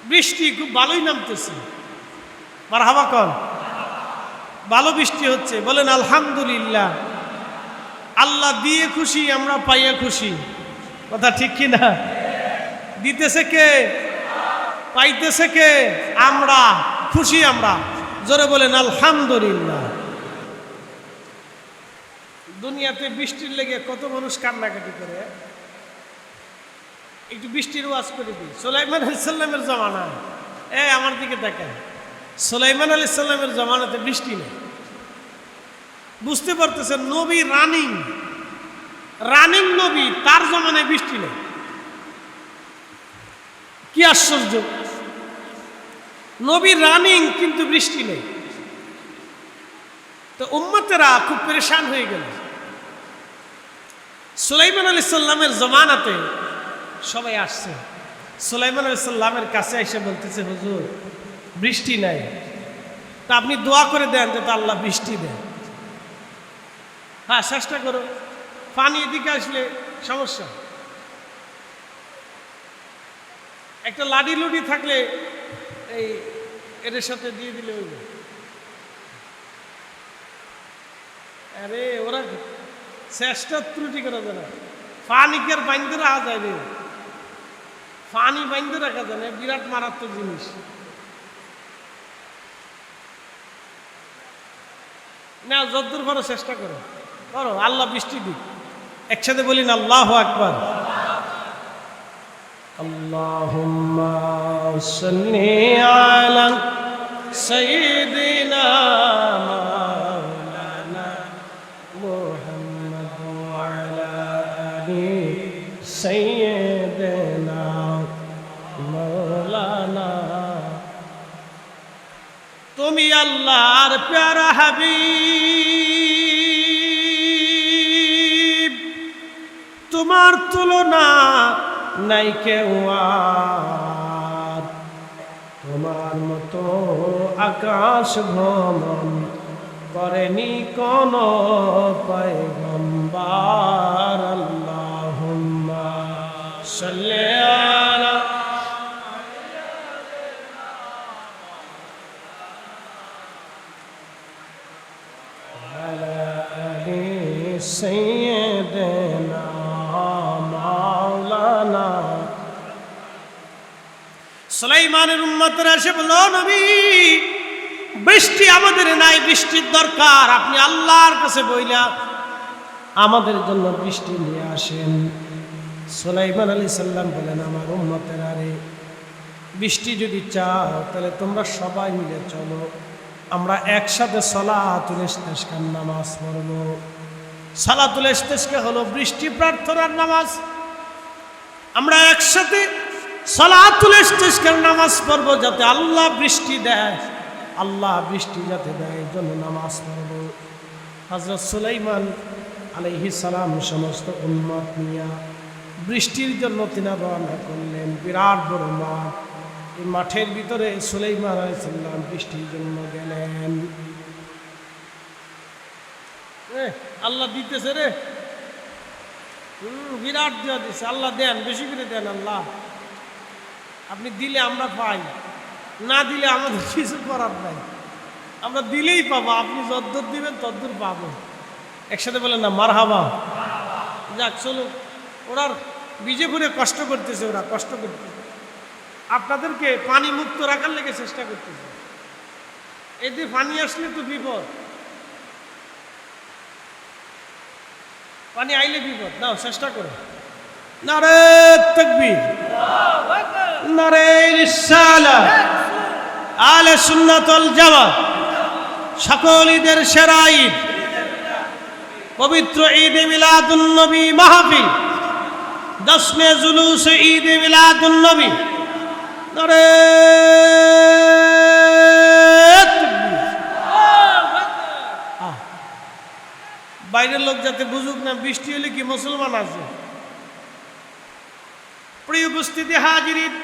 বৃষ্টি খুব ভালোই নামতেছে, মারহাবা কন, ভালো বৃষ্টি হচ্ছে, বলেন আলহামদুলিল্লাহ। আল্লাহ দিয়ে খুশি, আমরা পাইয়া খুশি, কথা ঠিক কি না? দিতেছে কে? পাইতেছে কে? আমরা। খুশি আমরা, জোরে বলেন আলহামদুলিল্লাহ। দুনিয়াতে বৃষ্টির লেগে কত মানুষ কান্নাকাটি করে। একটু বৃষ্টির ওয়াজ করে দিই। সুলাইমান আলাইহিস সালামের জামানা, আমার দিকে দেখেন, সুলাইমান আলাইহিস সালামের জামানাতে বৃষ্টি নেই। বুঝতে পারতেছেন, নবী রানিং নবী, তার জামানায় বৃষ্টি নেই। কি আশ্চর্য! নবী রানিং কিন্তু বৃষ্টি নেই। তো উম্মতেরা খুব পেরেশান হয়ে গেল। সুলাইমান আলাইহিস সালামের জামানাতে সবাই আসছে, সুলাইমান আলাইহিস সালামের কাছে এসে বলতেছে, হুজুর বৃষ্টি নাই, তা আপনি দোয়া করে দেন যাতে আল্লাহ বৃষ্টি দেন। হ্যাঁ, চেষ্টা করো, পানি এদিকে আসলে সমস্যা। একটা লাডি লুডি থাকলে এই এদের সাথে দিয়ে দিলে হইব। আরে ওরা চেষ্টা ত্রুটি করা যায় না, পানিকে আর বাইন্ধে রাখা যায় রে, পানি বাইন্ধে রাখা যায় না, বিরাট মারাত্মক জিনিস। না, যতদূর পারো চেষ্টা করো, আল্লাহ বৃষ্টি দিক। একসাথে বলিন আল্লাহু আকবার। আল্লাহুম্মা সাল্লি আলা সাইয়্যিদিনা মাওলানা মুহাম্মদ ওয়া আলা আলি সাইয়্যিদিনা মাওলানা। তুমি আল্লাহর প্যারা হাবিব, তোমার তুলনা নাই কেউ আর, তোমার মতো আকাশ ভ্রমণ করেনি কোন পয়গম্বর। আল্লাহুম্মা সাল্লি আলা আলি সাইয়্যিদিনা মাওলানা। সুলাইমানের উম্মতরা এসে বলল, নবী বৃষ্টি আমাদের নাই, বৃষ্টির দরকার, আপনি আল্লাহর কাছে বইলা আমাদের জন্য বৃষ্টি নিয়ে আসেন। সুলাইমান আলাইহিস সালাম বলেন, আমার উম্মতেরা রে, বৃষ্টি যদি চাও তাহলে তোমরা সবাই মিলে চলো, আমরা একসাথে সালাতুল ইস্তিসকার নামাজ পড়ব। সালাতুল ইস্তিসকা হলো বৃষ্টি প্রার্থনার নামাজ। আমরা একসাথে সালাতুল ইস্তিসকার নামাজ পড়ব, যাতে আল্লাহ বৃষ্টি দেয়, আল্লাহ বৃষ্টি যাতে দেয়, এই জন্য নামাজ পড়ব। হযরত সুলাইমান আলাইহিস সালাম সমস্ত উম্মত নিয়ে বৃষ্টির জন্য তিনি রওনা করলেন। বিরাট বড় মাঠ, এই মাঠের ভিতরে সুলাইমান আলাইহিস সালাম বৃষ্টির জন্য গেলেন। আল্লাহ দিতেছে রে, বিরাট দেওয়া দিচ্ছে, আল্লাহ দেন, বেশি করে দেন আল্লাহ। আপনি দিলে আমরা পাই, না দিলে আমাদের কিছু করার নাই, আমরা দিলেই পাবো, আপনি যদ্দূর দিবেন তদ্দূর পাবো। একসাথে বলেন না মারহাবা। যাক চলুন, ওরা বিজেপুরে কষ্ট করতেছে, ওরা কষ্ট করতেছে, আপনাদেরকে পানি মুক্ত রাখার লেগে চেষ্টা করতেছে। এতে পানি আসলে তো বিপদ, পানি আইলে বিপদ। নাও চেষ্টা করো। নারে তাকবীর, নারে রিসালাত, আহলে সুন্নাত ওয়াল জামাত, সকল ঈদের সেরা ঈদ, পবিত্র ঈদে মিলাদুন নবী মাহফিল, 10 জুলুস ঈদে মিলাদুন নবী। নারে বাইরের লোক যাতে বুঝুক না, বৃষ্টি হলে কি মুসলমান আছে। প্রিয় উপস্থিতি হাজিরিন,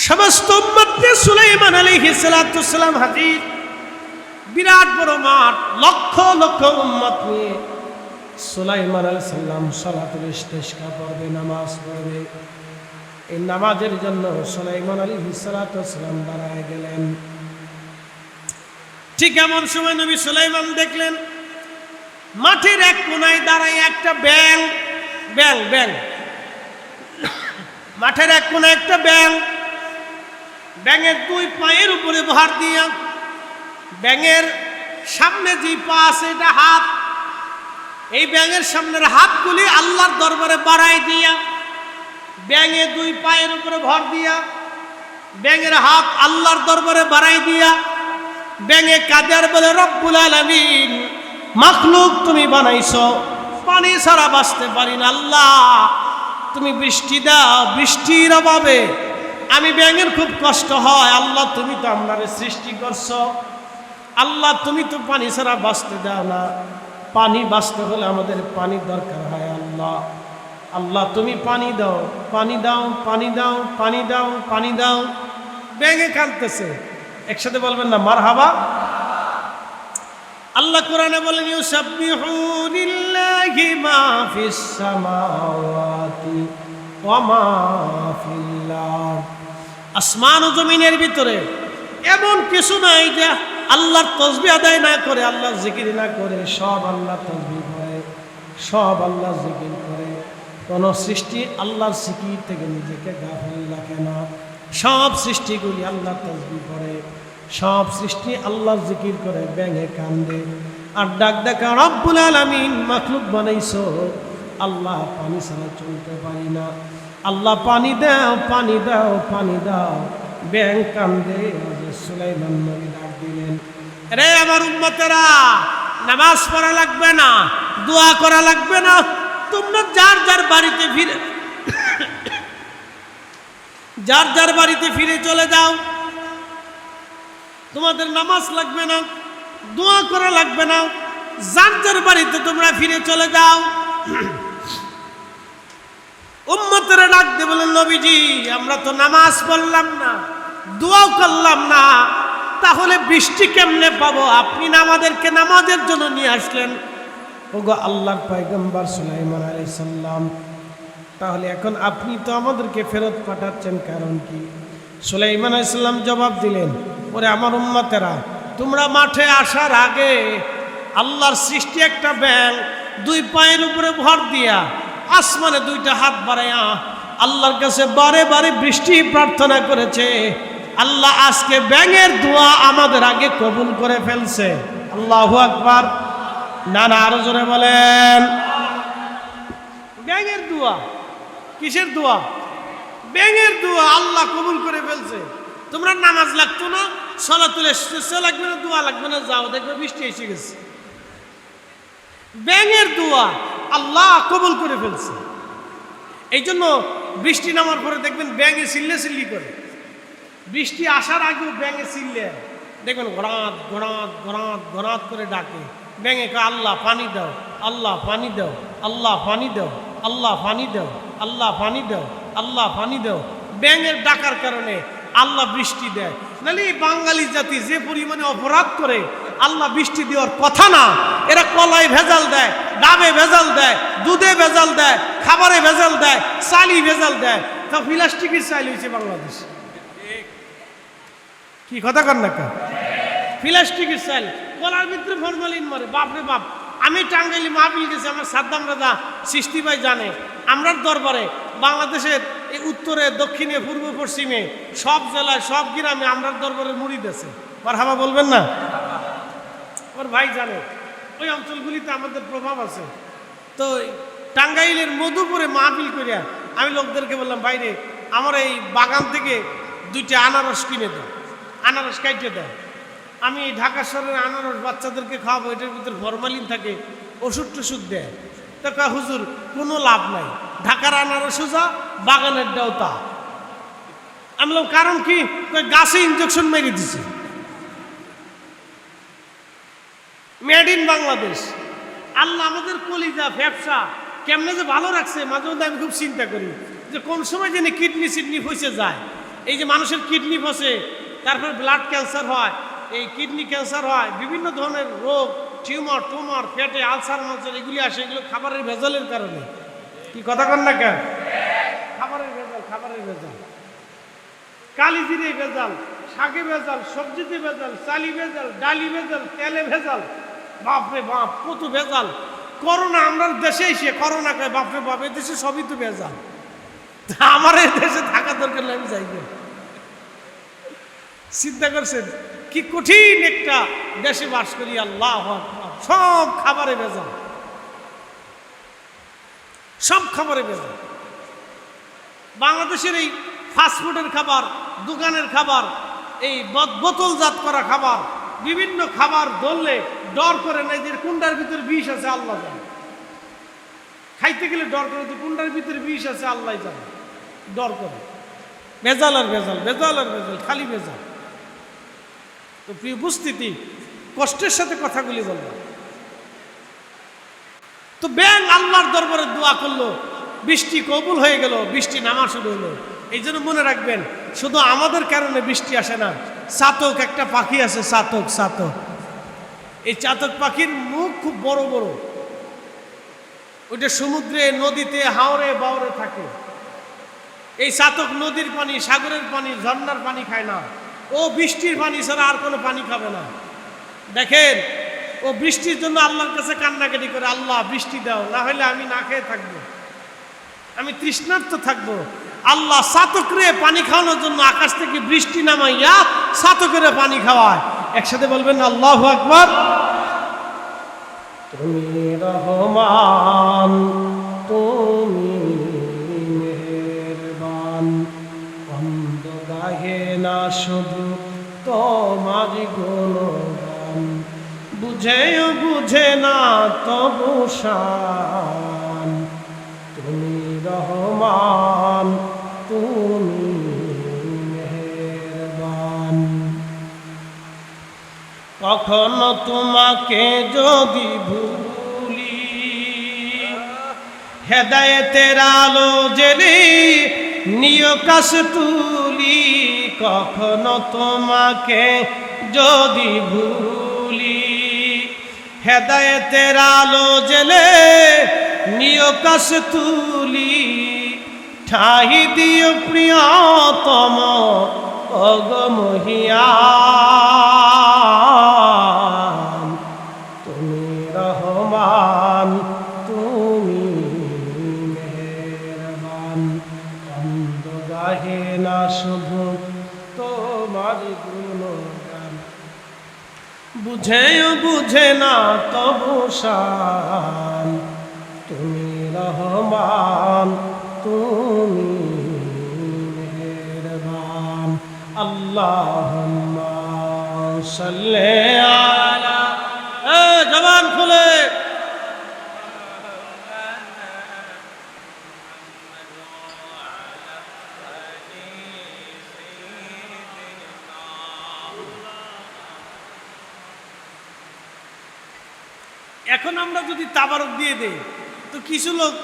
সমস্ত উম্মত নিয়ে সুলাইমান আলাইহিস সালাম হাজির। বিরাট বড় মাঠ, লক্ষ লক্ষ উম্মত নিয়ে সুলাইমান আলাইহিস সালাম সালাতুল ইস্তিসকা পড়বে, নামাজ পড়বে। এই নামাজের জন্য সুলাইমান আলাইহিস সালাতু ওয়াস সালাম দাঁড়ায় গেলেন। ঠিক এমন সময় নবী সুলাইমান দেখলেন মাঠের এক কোনায় দাঁড়ায় একটা ব্যাঙ। মাঠের এক কোনায় একটা ব্যাঙের দুই পায়ের উপরে ভর দিয়া, ব্যাঙের সামনে যে পা আছে এটা হাত, এই ব্যাঙের সামনের হাতগুলি আল্লাহর দরবারে বাড়াই দিয়া, ব্যাঙে দুই পায়ের উপরে ভর দিয়া, ব্যাঙের হাত আল্লাহর দরবারে বাড়াই দিয়া, ব্যাঙে কাদের বলে রব্বুল আলামিন, মাখলুক তুমি বানাইছো, পানি ছাড়া বাঁচতে পারি না, আল্লাহ তুমি বৃষ্টি দাও, বৃষ্টির অভাবে আমি ব্যাঙের খুব কষ্ট হয়, আল্লাহ তুমি তো আমারে সৃষ্টি করছো, আল্লাহ তুমি তো পানি ছাড়া বাঁচতে দাও না, পানি বাঁচতে হলে আমাদের পানির দরকার হয়, আল্লাহ আল্লাহ তুমি পানি দাও, পানি দাও, পানি দাও, পানি দাও, পানি দাও। ব্যাঙে কাঁদতেছে, একসাথে বলবেন না মারহাবা। আল্লাহ কোরআনে বলেন ইউসাব্বিহু লিল্লাহি মা ফিস সামাওয়াতি ওয়া মা ফিল আরদ। আসমান ও জমিনের ভিতরে এমন কিছু নাই যে আল্লাহর তাসবিহ আদায় না করে, আল্লাহর জিকির না করে। সব আল্লাহ তাসবিহ করে, সব আল্লাহ জিকির করে। কোন সৃষ্টি আল্লাহর জিকির থেকে নিজেকে গাফিল রাখে না। সব সৃষ্টিগুলি আল্লাহ তাসবিহ করে, সব সৃষ্টি আল্লাহর জিকির করে। ব্যাঙে কান্দে আর ডাক দেখা রব্বুল আলামিন, মাখলুক বানাইছো, আল্লাহ পানি ছাড়া চলতে পারি না, আল্লাহ পানি দাও, পানি দাও, পানি দাও। ব্যাঙ কান্দে। সুলাইমান নবী ডাক দিলেন, রে আমার উম্মতেরা, নামাজ পড়া লাগবে না, দোয়া করা লাগবে না, তোমরা যার যার বাড়িতে ফিরে যার যার বাড়িতে ফিরে চলে যাও। তোমাদের নামাজ লাগবে না, দোয়া করা লাগবে না, যার যার বাড়িতে তোমরা ফিরে চলে যাও। উম্মতেরা ডাকতে বলেন, নবীজি আমরা তো নামাজ পড়লাম না, দোয়াও করলাম না, তাহলে বৃষ্টি কেমনে পাবো? আপনি না আমাদেরকে নামাজের জন্য নিয়ে আসলেন। ওগো আল্লাহর পয়গম্বর সুলাইমান আলাইহিস সালাম, তাহলে এখন আপনি তো আমাদেরকে ফেরত পাঠাচ্ছেন, কারণ কি? সুলাইমান আলাইহিস সালাম জবাব দিলেন, ওরে আমার উম্মতেরা, তোমরা মাঠে আসার আগে আল্লাহর সৃষ্টি একটা ব্যাঙ দুই পায়ের উপরে ভর দিয়া, আসমানে দুইটা হাত বাড়াইয়া আল্লাহর কাছে বারে বারে বৃষ্টি প্রার্থনা করেছে। আল্লাহ আজকে ব্যাঙের দোয়া আমাদের আগে কবুল করে ফেলছে। আল্লাহু আকবার। না না, আরো জোরে বলেন। ব্যাঙের দোয়া, কিসের দোয়া? ব্যাঙের দোয়া আল্লাহ কবুল করে ফেলছে। তোমরা নামাজ লাগতো না, সালাতুল ইস্তিসকা লাগবে না, দোয়া লাগবে না, যাও দেখবে বৃষ্টি এসে গেছে। ব্যাঙের দোয়া আল্লাহ কবুল করে ফেলছে। এই জন্য বৃষ্টি নামার পরে দেখবেন ব্যাঙে চিল্লি করে, বৃষ্টি আসার আগেও ব্যাঙে চিল্লে দেখবেন গড়াত গড়াত গড়াত গড়াত করে ডাকে। ব্যাঙে কয় আল্লাহ পানি দাও, আল্লাহ পানি দাও, আল্লাহ পানি দাও, আল্লাহ পানি দাও, আল্লাহ পানি দাও, আল্লাহ পানি দাও। ব্যাঙের ডাকার কারণে আল্লাহ বৃষ্টি দেয়। নাহলে এই বাঙালি জাতি যে পরিমাণে অপরাধ করে, আল্লাহ বৃষ্টি দেওয়ার কথা না। এরা কলায় ভেজাল দেয়, ডাবে ভেজাল দেয়, দুধে ভেজাল দেয়, খাবারে ভেজাল দেয়, চালি ভেজাল দেয়। তা প্লাস্টিকের চাল হয়েছে বাংলাদেশ। কি কথা কর না, প্লাস্টিকের চাল, কলার ভিতরে ফরমালিন মারে। বাপরে বাপ, আমি টাঙ্গাইলি মাহফিল গেছি, আমার সাদ্দাম রাজা সৃষ্টি ভাই জানে, আমরার দরবারে বাংলাদেশের এই উত্তরে, দক্ষিণে, পূর্ব, পশ্চিমে সব জেলায়, সব গ্রামে আমরার দরবারে মুড়িদ আছে। মারহাবা বলবেন না? আমার ভাই জানে ওই অঞ্চলগুলিতে আমাদের প্রভাব আছে। তো টাঙ্গাইলের মধুপুরে মাহফিল করিয়া আমি লোকদেরকে বললাম, বাইরে আমার এই বাগান থেকে দুইটা আনারস কিনে দেয়, আনারস কাইটে দেয়। আমি ঢাকা শহরের আনারস বাচ্চাদেরকে খাওয়াবো, এটার ভিতরে ফরমালিন থাকে, ওষুধ টষুধ দেয়। তো হুজুর কোনো লাভ নাই, ঢাকার আনারসও যা, বাগানের ডাও তা। আমি বললাম কারণ কি? গাছে ইনজেকশন মেরে দিছে, মেড ইন বাংলাদেশ। আল্লাহ আমাদের কলিজা ব্যবসা কেমনে যে ভালো রাখছে, মাঝে মধ্যে আমি খুব চিন্তা করি যে কোন সময় যেন কিডনি ফসে যায়। এই যে মানুষের কিডনি ফসে, তারপর ব্লাড ক্যান্সার হয়, এই কিডনি ক্যান্সার হয়, বিভিন্ন ধরনের রোগ, টিউমার, পেটে আলসার এগুলি আসে, এগুলো খাবারের ভেজালের কারণে। কি কথা কন না কেন? খাবারের ভেজাল, খাবারের ভেজাল, কালিজিরে ভেজাল, শাকে ভেজাল, সবজিতে ভেজাল, চালি ভেজাল, ডালি ভেজাল, তেলে ভেজাল, বাপরে বাপ কত ভেজাল। করোনা আমরা দেশে এসে করোনা কয় বাপরে বাপ, এই দেশে সবই তো ভেজাল। আমার এই দেশে থাকা দরকার আমি যাই না। চিন্তা করছেন কি কঠিন একটা দেশে বাস করি। আল্লাহু আকবার, সব খাবারে ভেজাল, সব খাবারে ভেজাল। বাংলাদেশের এই ফাস্টফুডের খাবার, দোকানের খাবার, এই বোতলজাত করা খাবার, বিভিন্ন খাবার ধরলে ডর করে নাই যে কোনটার ভিতরে বিষ আছে আল্লাহ জানে। খাইতে গেলে ডর করে যে কোনটার ভিতরে বিষ আছে আল্লাহ জানে, ডর করে। ভেজাল আর ভেজাল, ভেজাল আর ভেজাল, খালি ভেজাল। তো প্রিয় উপস্থিতি, কষ্টের সাথে কথাগুলি বললাম। তো ব্যাং আল্লাহর দরবারে দোয়া করলো, বৃষ্টি কবুল হয়ে গেল, বৃষ্টি নামা শুরু হলো। এই জন্য মনে রাখবেন, শুধু আমাদের কারণে বৃষ্টি আসে না। চাতক একটা পাখি আছে, চাতক, চাতক। এই চাতক পাখির মুখ খুব বড় বড়, ওইটা সমুদ্রে, নদীতে, হাওরে বাওরে থাকে। এই চাতক নদীর পানি, সাগরের পানি, ঝর্ণার পানি খায় না। ও বৃষ্টির পানি ছাড়া আর কোনো পানি খাবে না। দেখেন, ও বৃষ্টির জন্য আল্লাহর কাছে কান্নাকাটি করে, আল্লাহ বৃষ্টি দাও, না হলে আমি না খেয়ে থাকবো, আমি তৃষ্ণার্ত থাকবো। আল্লাহ চাতকরে পানি খাওয়ানোর জন্য আকাশ থেকে বৃষ্টি নামাইয়া চাতকের পানি খাওয়ায়। একসাথে বলবেন আল্লাহু আকবার। তুমি রহমান, তুমি মেহেরবান, অন্ধ গাহে না শুধু তোমার গুণগান, বুঝেও বুঝে না তবু শান। তুমি রহমান, তুমি মেহেরবান। কখনো তোমাকে যদি ভুলি, হেদায়েতের আলো জেলে নিয় কাছে তুলি। কখনো তোমাকে যদি ভুলি, হেদায়েতের আলো জেলে নিয় কাছে তুলি। ঠাই দিও প্রিয়তম অগমহিয়ান, তুমি রহমান, তুমি মেহেরবান, অন্ধ গাহে না শুধু তোমার গুণগান, বুঝেও বুঝে না তবু শান। তুমি রহমান, তুমি মেহেরবান। আল্লাহুম্মা সাল্লি আলা, জবান খুলে এখন আমরা যদি তাবারক দিয়ে দেই তো কিছু লোক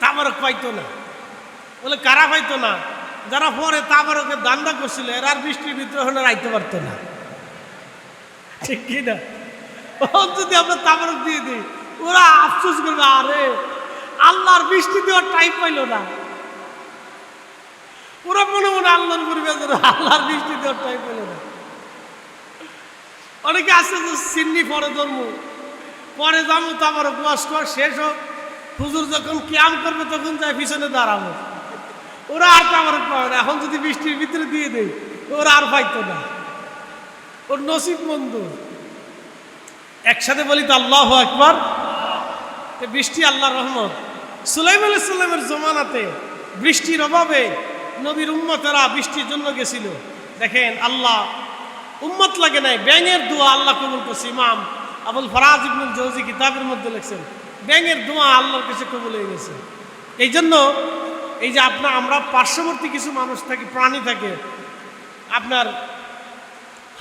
তাবারক পাইতো না। বলে কারা পাইতো না? যারা পরে তাবারকের দান্দা করছিল, এরা আর বৃষ্টির ভিতরে হলে রাইতে পারতো না, ঠিক কি না? যদি আমরা তাবারক দিয়ে দিই, ওরা আফসোস করবে, আরে আল্লাহর বৃষ্টি দেওয়ার টাইম পাইল না। ওরা মনে মনে আল্লাহর উপর বেজার, আল্লাহর বৃষ্টি দেওয়ার টাইম পাইল না। অনেকে আছে যে সিন্নি পরে জন্ম, পরে যাবো তাবারক ওয়াজ কর, শেষ হোক, হুজুর যখন কিয়াম করবে তখন যাই পিছনে দাঁড়াবো। ওরা আর তাবারক পাবে না। এখন যদি বৃষ্টির ভিতরে দিয়ে দেয়, ওরা আর পাইতো না। ওর নসিব মন্দ। একসাথে বলি তো আল্লাহু আকবার। বৃষ্টি আল্লাহর রহমত। সুলাইমান আলাইহিস সালামের জমানাতে বৃষ্টির অভাবে নবীর উম্মতেরা বৃষ্টির জন্য গেছিল। দেখেন, আল্লাহ উম্মত লাগে নাই, ব্যাঙের দোয়া আল্লাহ কবুল করছে। ইমাম আবুল ফারাজ ইবনুল জৌজি কিতাবের মধ্যে লিখছেন, ব্যাঙের দোয়া আল্লাহর কাছে কবুল হয়ে গেছে। এই জন্য এই যে আমরা পার্শ্ববর্তী কিছু মানুষ থাকি, প্রাণী থাকে, আপনার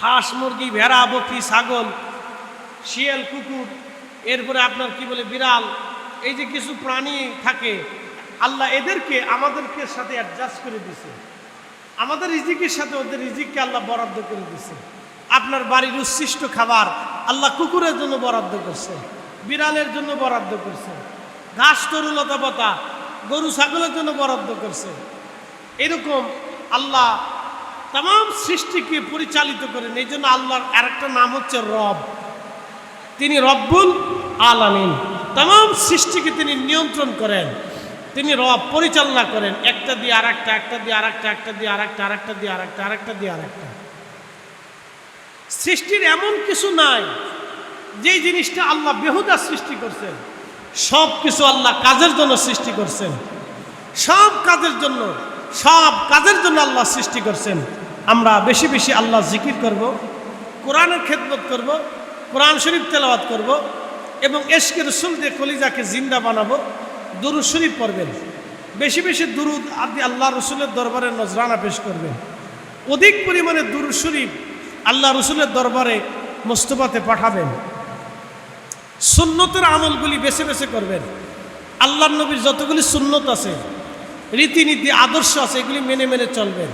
হাঁস, মুরগি, ভেড়া, বকরি, ছাগল, শিয়াল, কুকুর, এরপরে আপনার কি বলে বিড়াল, এই যে কিছু প্রাণী থাকে, আল্লাহ এদেরকে আমাদেরকে সাথে অ্যাডজাস্ট করে দিছে। আমাদের রিজিকের সাথে ওদের রিজিককে আল্লাহ বরাদ্দ করে দিছে। আপনার বাড়ির উচ্ছিষ্ট খাবার আল্লাহ কুকুরের জন্য বরাদ্দ করছে, বিড়ালের জন্য বরাদ্দ করছে, ঘাস তরুলতা পাতা গরু ছাগলের জন্য বরাদ্দ করছে। এরকম আল্লাহ তাম সৃষ্টিকে পরিচালিত করেন। এই জন্য আল্লাহর আরেকটা নাম হচ্ছে রব। তিনি রব্বুল আলামিন, তাম সৃষ্টিকে তিনি নিয়ন্ত্রণ করেন, তিনি রব পরিচালনা করেন, একটা দিয়ে আরেকটা, একটা দিয়ে আরেকটা, একটা দিয়ে আরেকটা, আরেকটা দিয়ে আরেকটা, আরেকটা দিয়ে আরেকটা। সৃষ্টির এমন কিছু নাই যেই জিনিসটা আল্লাহ বেহুদা সৃষ্টি করছেন। সব কিছু আল্লাহ কাজের জন্য সৃষ্টি করছেন, সব কাজের জন্য, সব কাজের জন্য আল্লাহ সৃষ্টি করছেন। আমরা বেশি বেশি আল্লাহ জিকির করব, কোরআনের খেদমত করব, কোরআন শরীফ তেলাওয়াত করব এবং এশকে রসুল দিয়ে কলিজাকে জিন্দা বানাবো। দুরূদ শরীফ পড়বেন, বেশি বেশি দুরূদ আপনি আল্লাহ রসুলের দরবারে নজরানা পেশ করবেন। অধিক পরিমাণে দুরূদ শরীফ আল্লাহ রসুলের দরবারে মোস্তফাতে পাঠাবেন। সুন্নতের আমলগুলি বেছে বেছে করবেন। আল্লাহর নবীর যতগুলি সুন্নত আছে, রীতিনীতি, আদর্শ আছে, এগুলি মেনে মেনে চলবেন।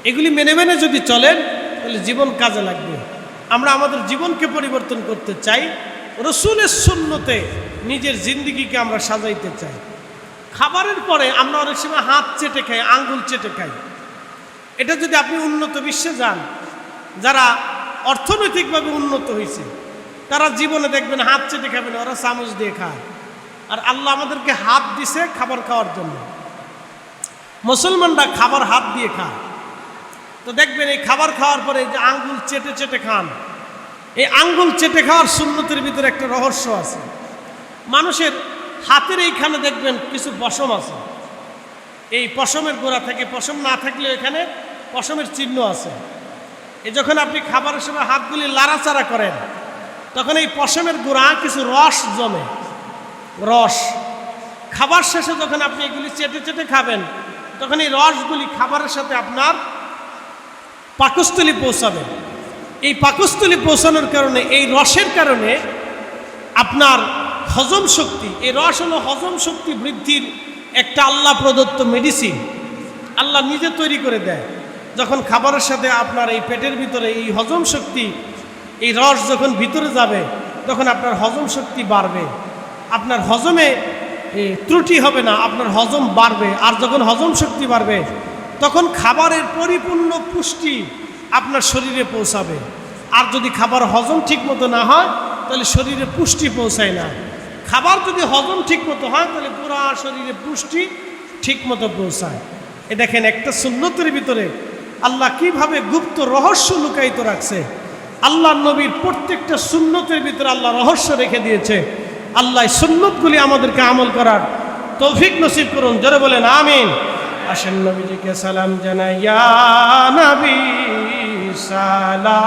এগুলি মেনে মেনে যদি চলেন তাহলে জীবন কাজে লাগবে। আমরা আমাদের জীবনকে পরিবর্তন করতে চাই, রসুলের সুন্নতে নিজের জিন্দিগিকে আমরা সাজাইতে চাই। খাবারের পরে আমরা অনেক সময় হাত চেটে খাই, আঙ্গুল চেটে খাই। এটা যদি আপনি উন্নত বিশ্বে যান, যারা অর্থনৈতিকভাবে উন্নত হয়েছে, তারা জীবনে দেখবেন হাত চেটে খাবেন, ওরা চামচ দিয়ে খায়। আর আল্লাহ আমাদেরকে হাত দিছে খাবার খাওয়ার জন্য। মুসলমানরা খাবার হাত দিয়ে খায়। তো দেখবেন এই খাবার খাওয়ার পরে যে আঙ্গুল চেটে চেটে খান, এই আঙ্গুল চেটে খাওয়ার সুন্নতের ভিতরে একটা রহস্য আছে। মানুষের হাতের এইখানে দেখবেন কিছু পশম আছে, এই পশমের গোড়া থেকে, পশম না থাকলে এখানে পশমের চিহ্ন আছে। এই যখন আপনি খাবারের সময় হাতগুলি লাড়াচাড়া করেন, তখন এই পশমের গোড়া কিছু রস জমে, রস। খাবার শেষে যখন আপনি এগুলি চেটে চেটে খাবেন, তখন এই রসগুলি খাবারের সাথে আপনার পাকস্থলী পৌঁছাবে। এই পাকস্থলী পৌঁছানোর কারণে, এই রসের কারণে আপনার হজম শক্তি, এই রস হলো হজম শক্তি বৃদ্ধির একটা আল্লাহ প্রদত্ত মেডিসিন। আল্লাহ নিজে তৈরি করে দেয়। যখন খাবারের সাথে আপনার এই পেটের ভিতরে এই হজম শক্তি, এই রস যখন ভিতরে যাবে, তখন আপনার হজম শক্তি বাড়বে, আপনার হজমে ত্রুটি হবে না, আপনার হজম বাড়বে। আর যখন হজম শক্তি বাড়বে, তখন খাবারের পরিপূর্ণ পুষ্টি আপনার শরীরে পৌঁছাবে। আর যদি খাবার হজম ঠিক মতো না হয়, তাহলে শরীরে পুষ্টি পৌঁছায় না। খাবার যদি হজম ঠিক মতো হয়, তাহলে পুরা শরীরে পুষ্টি ঠিক মতো পৌঁছায়। এ দেখেন একটা সুন্নতের ভিতরে আল্লাহ কিভাবে গুপ্ত রহস্য লুকায়িত রাখছে। আল্লাহ নবীর প্রত্যেকটা সুন্নতের ভিতরে আল্লাহ রহস্য রেখে দিয়েছে। আল্লাহ সুন্নতগুলি আমাদেরকে আমল করার তৌফিক নসিব করুন। জোরে বলেন আমিন। আসেন নবীজিকে সালাম জানাই, ইয়া নবী সালাম।